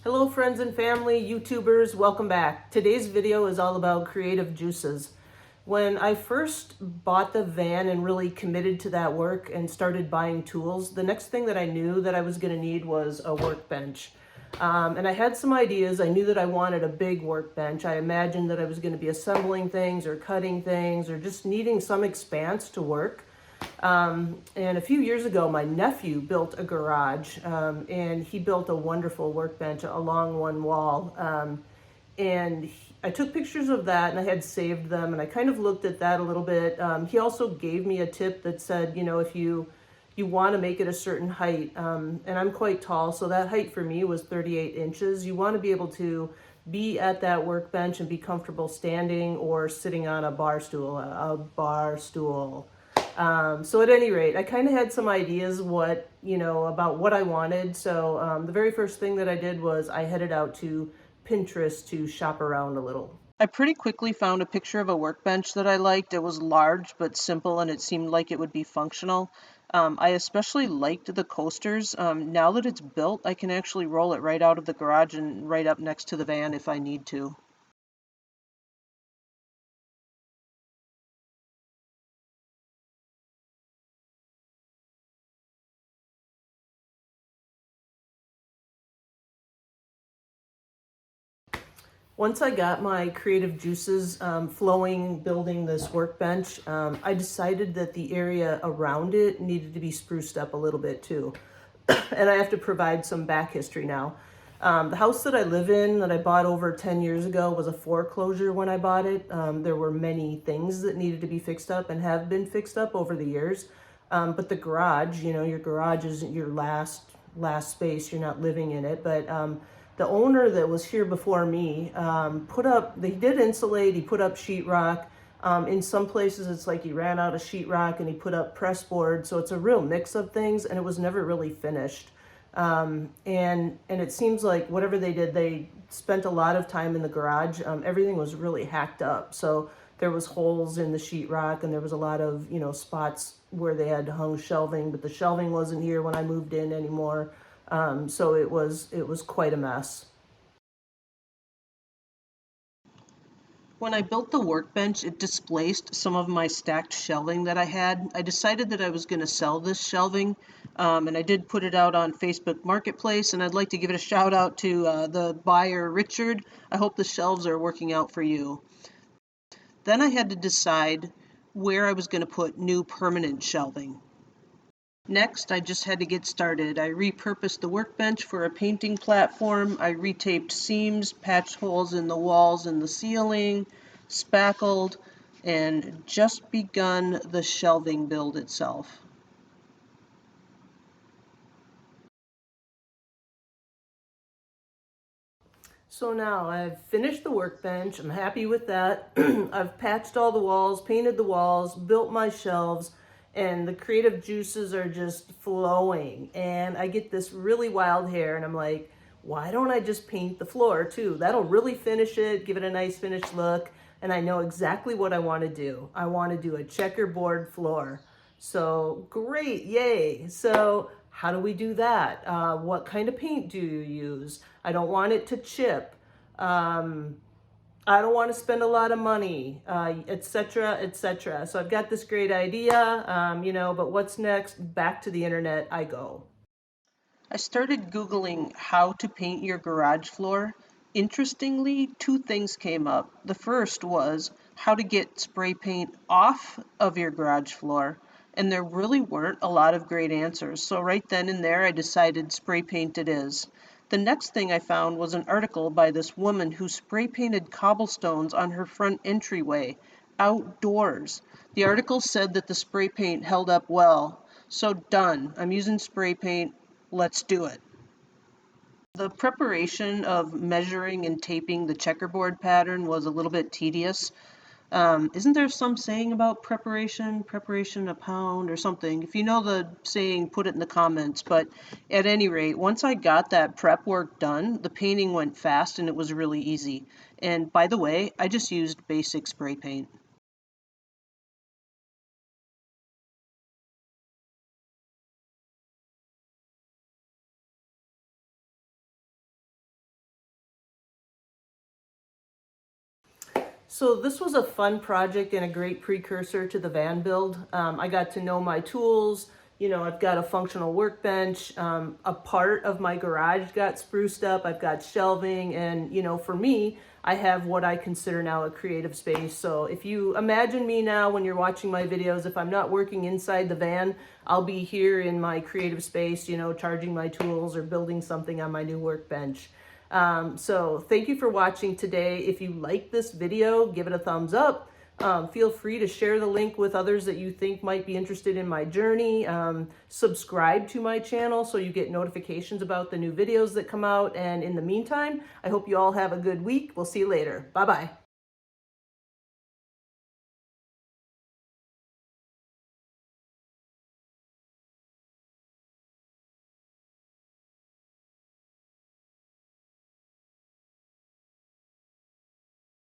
Hello friends and family, YouTubers, welcome back. Today's video is all about creative juices. When I first bought the van and really committed to that work and started buying tools, the next thing that I knew that I was going to need was a workbench. And I had some ideas. I knew that I wanted a big workbench. I imagined that I was going to be assembling things or cutting things or just needing some expanse to work. And a few years ago, my nephew built a garage, and he built a wonderful workbench along one wall. I took pictures of that, and I had saved them, and I kind of looked at that a little bit. He also gave me a tip that said, you know, if you want to make it a certain height, and I'm quite tall, so that height for me was 38 inches. You want to be able to be at that workbench and be comfortable standing or sitting on a bar stool, So at any rate, I kind of had some ideas about what I wanted. So the very first thing that I did was I headed out to Pinterest to shop around a little. I pretty quickly found a picture of a workbench that I liked. It was large but simple, and it seemed like it would be functional. I especially liked the coasters. Now that it's built, I can actually roll it right out of the garage and right up next to the van if I need to. Once I got my creative juices flowing building this workbench, I decided that the area around it needed to be spruced up a little bit too. And I have to provide some back history now. The house that I live in that I bought over 10 years ago was a foreclosure when I bought it. There were many things that needed to be fixed up and have been fixed up over the years. But the garage, your garage isn't your last space. You're not living in it. But the owner that was here before me they did insulate, he put up sheetrock. In some places, it's like he ran out of sheetrock and he put up press board. So it's a real mix of things, and it was never really finished. And it seems like whatever they did, they spent a lot of time in the garage. Everything was really hacked up. So there was holes in the sheetrock, and there was a lot of, spots where they had hung shelving, but the shelving wasn't here when I moved in anymore. So it was quite a mess. When I built the workbench, it displaced some of my stacked shelving that I had. I decided that I was going to sell this shelving, and I did put it out on Facebook Marketplace, and I'd like to give it a shout out to the buyer, Richard. I hope the shelves are working out for you. Then I had to decide where I was going to put new permanent shelving. Next, I just had to get started. I repurposed the workbench for a painting platform. I retaped seams, patched holes in the walls and the ceiling, spackled, and just begun the shelving build itself. So now I've finished the workbench. I'm happy with that. I've patched all the walls, painted the walls, built my shelves, and the creative juices are just flowing. And I get this really wild hair, and I'm like, why don't I just paint the floor too? That'll really finish it, give it a nice finished look. And I know exactly what I want to do. I want to do a checkerboard floor. So great, yay. So how do we do that? What kind of paint do you use? I don't want it to chip. Um, I don't want to spend a lot of money, etc., etc. So I've got this great idea, but what's next? Back to the internet I go. I started Googling how to paint your garage floor. Interestingly, two things came up. The first was how to get spray paint off of your garage floor, and there really weren't a lot of great answers. So right then and there, I decided spray paint it is. The next thing I found was an article by this woman who spray painted cobblestones on her front entryway, outdoors. The article said that the spray paint held up well. So done. I'm using spray paint. Let's do it. The preparation of measuring and taping the checkerboard pattern was a little bit tedious. Isn't there some saying about preparation a pound or something? If you know the saying, put it in the comments. But at any rate, once I got that prep work done, the painting went fast and it was really easy. And by the way, I just used basic spray paint. So this was a fun project and a great precursor to the van build. I got to know my tools. You know, I've got a functional workbench. A part of my garage got spruced up. I've got shelving, and you know, for me, I have what I consider now a creative space. So if you imagine me now when you're watching my videos, if I'm not working inside the van, I'll be here in my creative space, you know, charging my tools or building something on my new workbench. So thank you for watching today. If you like this video, give it a thumbs up. Feel free to share the link with others that you think might be interested in my journey. Subscribe to my channel so you get notifications about the new videos that come out. And in the meantime, I hope you all have a good week. We'll see you later. Bye-bye.